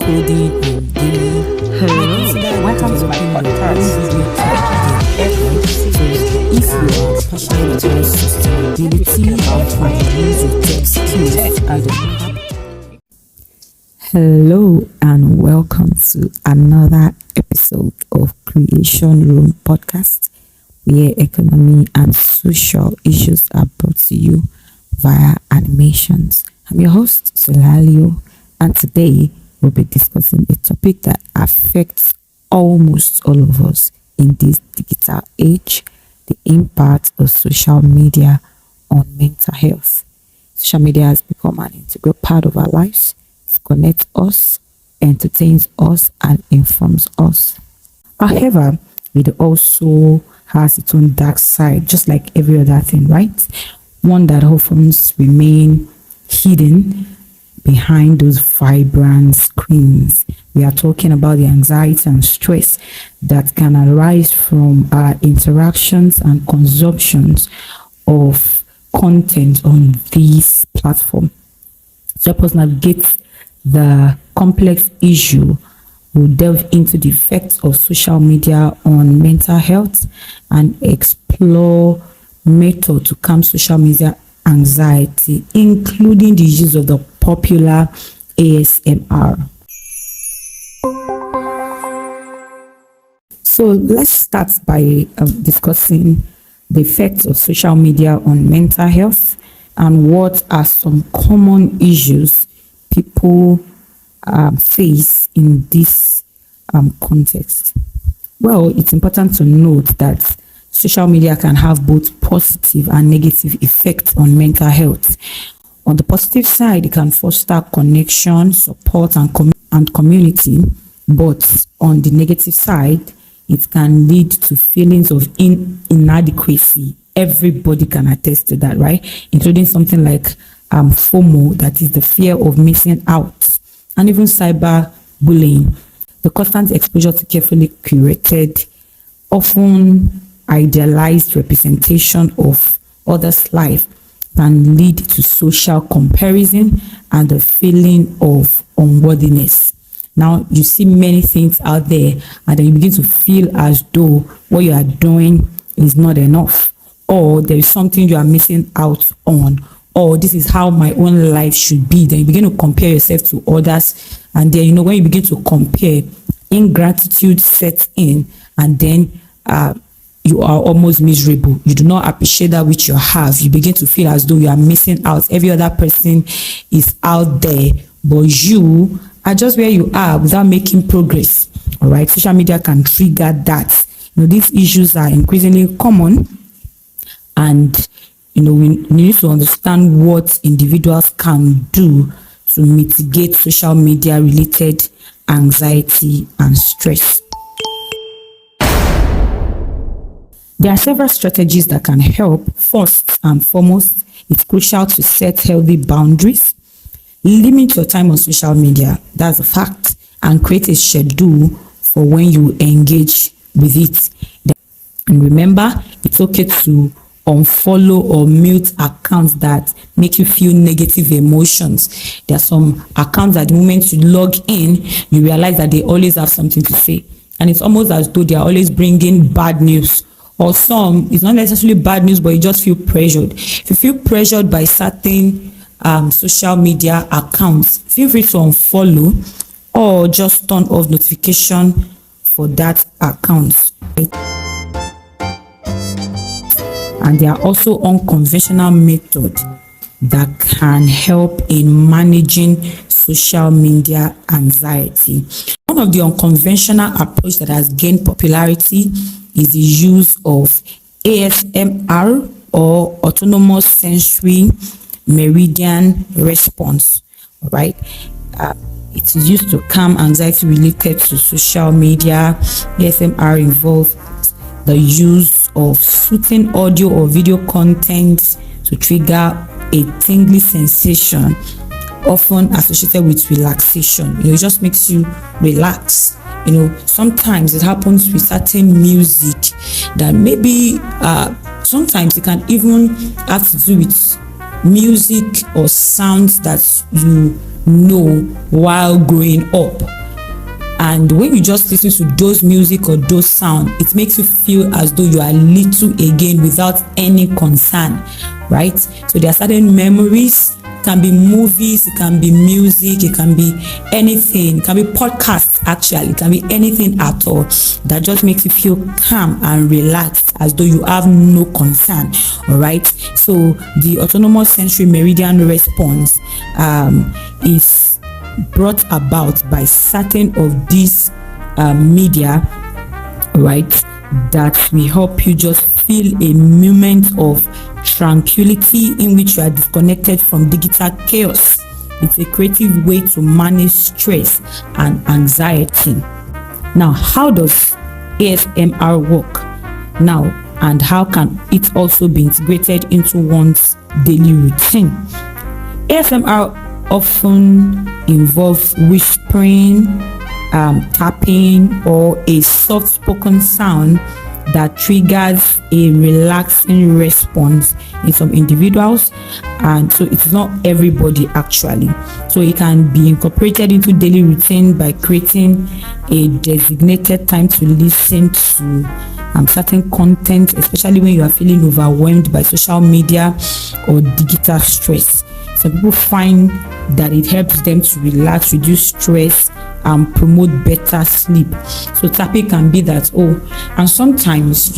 coding and gaming. Hello, welcome to my podcast. If you are passionate about sustainability and use your tech skills, hello and welcome to another episode of Creation Room Podcast, where economy and social issues are brought to you via animations. I'm your host, Solalio, and today we'll be discussing a topic that affects almost all of us in this digital age: the impact of social media on mental health. Social media has become an integral part of our lives. It connects us, entertains us, and informs us. However, it also has its own dark side, just like every other thing, right? One that often remains hidden behind those vibrant screens. We are talking about the anxiety and stress that can arise from our interactions and consumptions of content on this platform. To help us navigate the complex issue, we'll delve into the effects of social media on mental health and explore methods to calm social media anxiety, including the use of the popular ASMR. So let's start by discussing the effects of social media on mental health and what are some common issues people face in this context. Well, it's important to note that social media can have both positive and negative effects on mental health. On the positive side, it can foster connection, support, and community. But on the negative side, it can lead to feelings of inadequacy. Everybody can attest to that, right? Including something like FOMO, that is the fear of missing out, and even cyberbullying. The constant exposure to carefully curated, often idealized representation of others' life can lead to social comparison and the feeling of unworthiness. Now, you see many things out there, and then you begin to feel as though what you are doing is not enough, or there is something you are missing out on, or this is how my own life should be. Then you begin to compare yourself to others, and then, when you begin to compare, ingratitude sets in, and then you are almost miserable. You do not appreciate that which you have. You begin to feel as though you are missing out. Every other person is out there, but you are just where you are without making progress. All right, social media can trigger that. These issues are increasingly common, and we need to understand what individuals can do to mitigate social media related anxiety and stress. There are several strategies that can help. First and foremost, it's crucial to set healthy boundaries. Limit your time on social media, that's a fact, and create a schedule for when you engage with it. And remember, it's okay to unfollow or mute accounts that make you feel negative emotions. There are some accounts that the moment you log in, you realize that they always have something to say. And it's almost as though they are always bringing bad news. Or some, it's not necessarily bad news, but you just feel pressured. If you feel pressured by certain social media accounts, feel free to unfollow or just turn off notification for that account. And there are also unconventional methods that can help in managing social media anxiety. One of the unconventional approaches that has gained popularity is the use of ASMR, or autonomous sensory meridian response. All right, it is used to calm anxiety related to social media. ASMR involves the use of soothing audio or video content to trigger a tingly sensation, often associated with relaxation. It just makes you relax. Sometimes it happens with certain music that maybe sometimes it can even have to do with music or sounds that you know while growing up. And when you just listen to those music or those sound, it makes you feel as though you are little again without any concern, right? So there are certain memories. It can be movies, it can be music, it can be anything, it can be podcasts actually, it can be anything at all that just makes you feel calm and relaxed as though you have no concern. All right, so the autonomous sensory meridian response is brought about by certain of these media, right, that will help you just feel a moment of tranquility in which you are disconnected from digital chaos. It's a creative way to manage stress and anxiety. Now, how does ASMR work now, and how can it also be integrated into one's daily routine? ASMR often involves whispering, tapping, or a soft-spoken sound that triggers a relaxing response in some individuals, and so it's not everybody actually. So it can be incorporated into daily routine by creating a designated time to listen to certain content, especially when you are feeling overwhelmed by social media or digital stress. Some people find that it helps them to relax, reduce stress, and promote better sleep. So tapping can be that. And sometimes,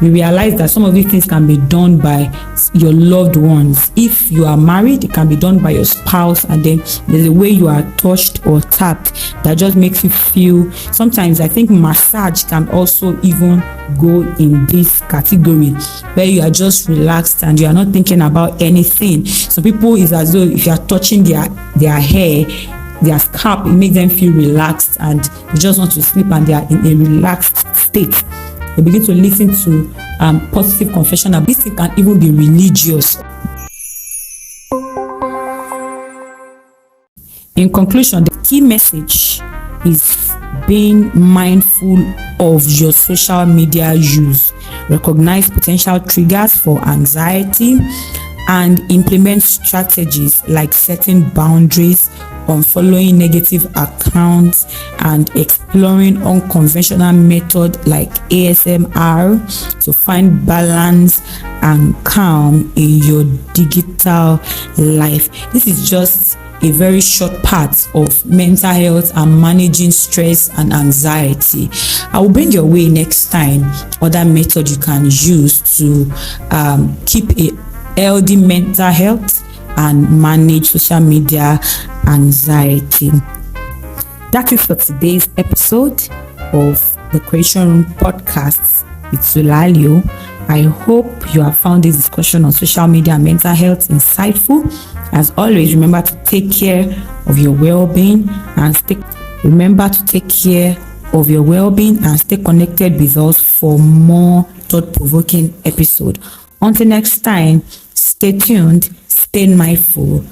we realize that some of these things can be done by your loved ones. If you are married, it can be done by your spouse, and then there's a way you are touched or tapped that just makes you feel. Sometimes I think massage can also even go in this category, where you are just relaxed and you are not thinking about anything. Some people, is as though if you are touching their hair, their scalp, it makes them feel relaxed and they just want to sleep, and they are in a relaxed state. They begin to listen to positive confession. This thing can even be religious. In conclusion, the key message is being mindful of your social media use. Recognize potential triggers for anxiety and implement strategies like setting boundaries, unfollowing negative accounts, and exploring unconventional methods like ASMR to find balance and calm in your digital life. This is just a very short part of mental health and managing stress and anxiety. I will bring your way next time other methods you can use to keep a healthy mental health and manage social media anxiety. That is for today's episode of the Creation Room podcast with Sulalio. I hope you have found this discussion on social media and mental health insightful. As always, remember to take care of your well-being and stay connected with us for more thought-provoking episodes. Until next time, stay tuned, stay mindful,